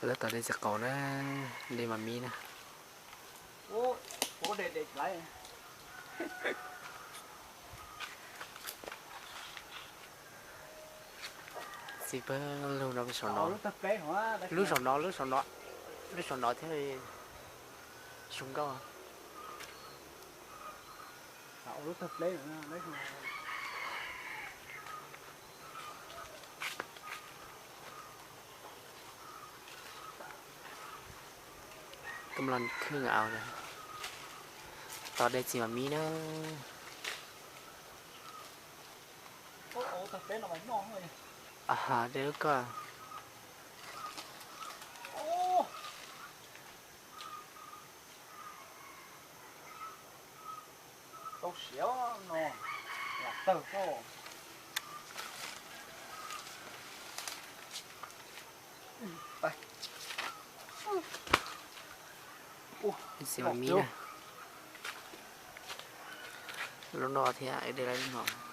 แล้วตอนนี้จะก่อนนะเดมามีนะโอ้โหเด็ดๆไรสิเปิ้ลลูกเราไปสอน เอา nó ลูกตะเป๊ะหัว lúc sọn nó lúc sọn nó lúc sọn nó thế súng cao à เอาลูกตะเป๊ะหัวนะได้หัว กำลังครึ่งเอาเลยตอนเด็กสิมามีนะ โอ้ตะเป๊ะหน่อยน้องเลย อาหารเดี๋ยวก็ โอ้ตัวเสียวน้องอยากเติบโตไปโอ้ สิมามีนะลูกนอที่ไอ้เด็กไรลูกนอ